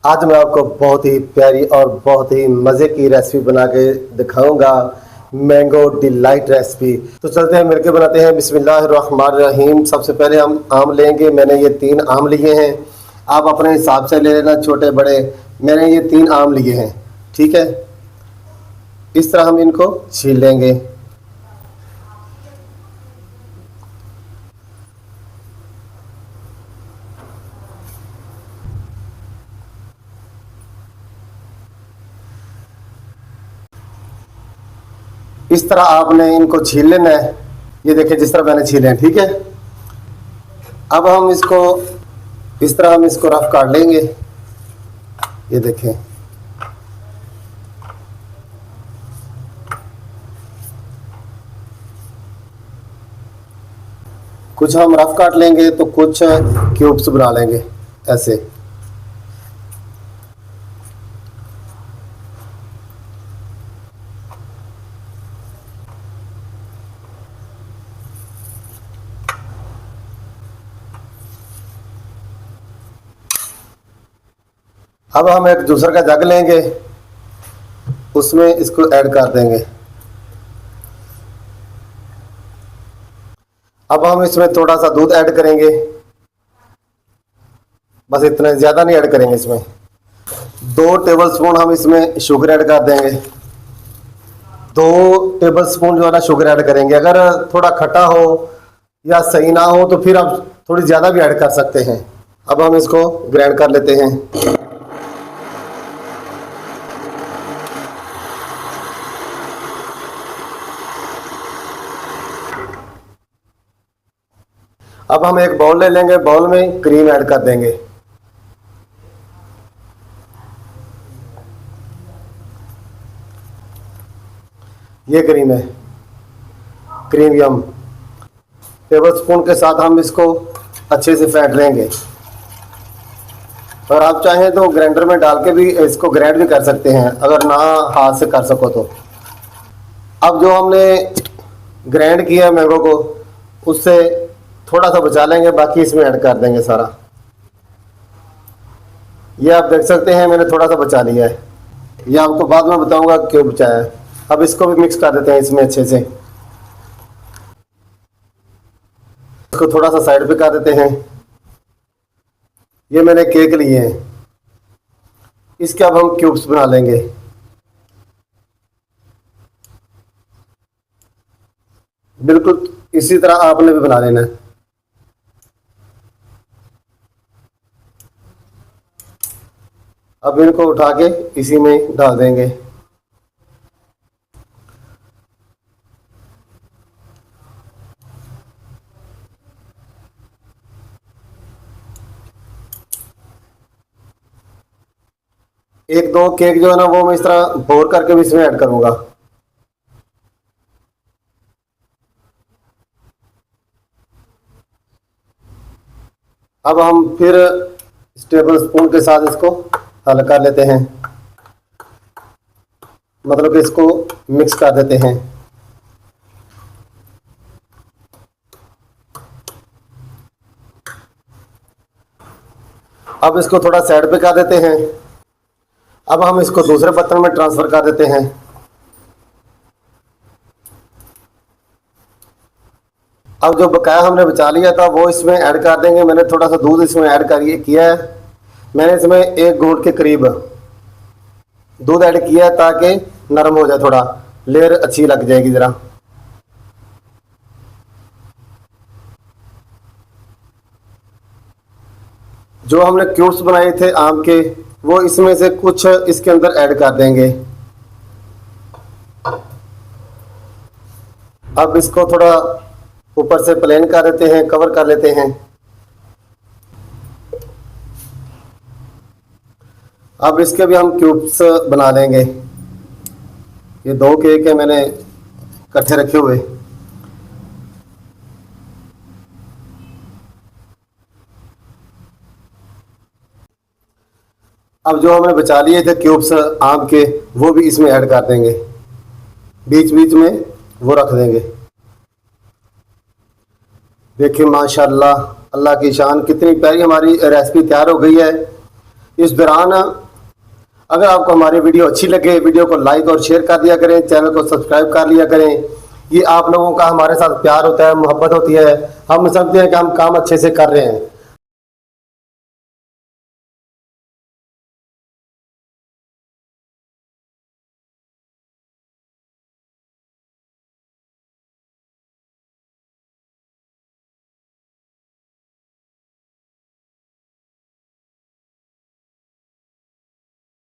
आज मैं आपको बहुत ही प्यारी और बहुत ही मज़े की रेसिपी बना के दिखाऊंगा। Mango delight recipe. तो चलते हैं मिलके बनाते हैं। बिस्मिल्लाहिर्रहमानिर्रहीम। सबसे पहले हम आम लेंगे। मैंने ये 3 आम लिए हैं। आप अपने हिसाब से ले लेना, छोटे बड़े। मैंने ये 3 आम लिए हैं, ठीक है। इस तरह हम इनको छील लेंगे। इस तरह आपने इनको छील लेना है। ये देखिए जिस तरह मैंने छीले हैं, ठीक है। अब हम इसको इस तरह हम इसको रफ काट लेंगे। ये देखें, कुछ हम रफ काट लेंगे तो कुछ क्यूब्स बना लेंगे ऐसे। अब हम एक जूसर का जग लेंगे, उसमें इसको ऐड कर देंगे। अब हम इसमें थोड़ा सा दूध ऐड करेंगे, बस इतना, ज़्यादा नहीं ऐड करेंगे। इसमें 2 टेबलस्पून हम इसमें शुगर ऐड कर देंगे। 2 टेबलस्पून जो है ना शुगर ऐड करेंगे। अगर थोड़ा खट्टा हो या सही ना हो तो फिर आप थोड़ी ज़्यादा भी ऐड कर सकते हैं। अब हम इसको ग्राइंड कर लेते हैं। अब हम एक बाउल ले लेंगे, बाउल में क्रीम ऐड कर देंगे। ये क्रीम है, क्रीम यम। टेबल स्पून के साथ हम इसको अच्छे से फेंट लेंगे। और आप चाहें तो ग्राइंडर में डाल के भी इसको ग्राइंड भी कर सकते हैं, अगर ना हाथ से कर सको तो। अब जो हमने ग्राइंड किया है मैंगो को, उससे थोड़ा सा बचा लेंगे, बाकी इसमें ऐड कर देंगे सारा। ये आप देख सकते हैं मैंने थोड़ा सा बचा लिया है। ये आपको बाद में बताऊंगा क्यों बचाया है। अब इसको भी मिक्स कर देते हैं इसमें अच्छे से। इसको थोड़ा सा साइड पे कर देते हैं। ये मैंने केक लिए हैं, इसके अब हम क्यूब्स बना लेंगे। बिल्कुल इसी तरह आपने भी बना लेना है। अब इनको उठा के इसी में डाल देंगे। एक 2 केक जो है ना वो मैं इस तरह फोर करके भी इसमें ऐड करूंगा। अब हम फिर टेबल स्पून के साथ इसको हल कर लेते हैं, मतलब कि इसको मिक्स कर देते हैं। अब इसको थोड़ा साइड पे कर देते हैं। अब हम इसको दूसरे बर्तन में ट्रांसफर कर देते हैं। अब जो बकाया हमने बचा लिया था वो इसमें ऐड कर देंगे। मैंने थोड़ा सा दूध इसमें ऐड किया है। मैंने इसमें 1 घूंट के करीब दूध ऐड किया है ताकि नरम हो जाए, थोड़ा लेयर अच्छी लग जाएगी ज़रा। जो हमने क्यूब्स बनाए थे आम के, वो इसमें से कुछ इसके अंदर ऐड कर देंगे। अब इसको थोड़ा ऊपर से प्लेन कर देते हैं, कवर कर लेते हैं। अब इसके भी हम क्यूब्स बना लेंगे। ये 2 केक है मैंने इकट्ठे रखे हुए। अब जो हमने बचा लिए थे क्यूब्स आम के, वो भी इसमें ऐड कर देंगे। बीच बीच में वो रख देंगे। देखिए माशाल्लाह, अल्लाह की शान, कितनी प्यारी हमारी रेसिपी तैयार हो गई है। इस दौरान अगर आपको हमारी वीडियो अच्छी लगे, वीडियो को लाइक और शेयर कर दिया करें, चैनल को सब्सक्राइब कर लिया करें। ये आप लोगों का हमारे साथ प्यार होता है, मोहब्बत होती है, हम समझते हैं कि हम काम अच्छे से कर रहे हैं।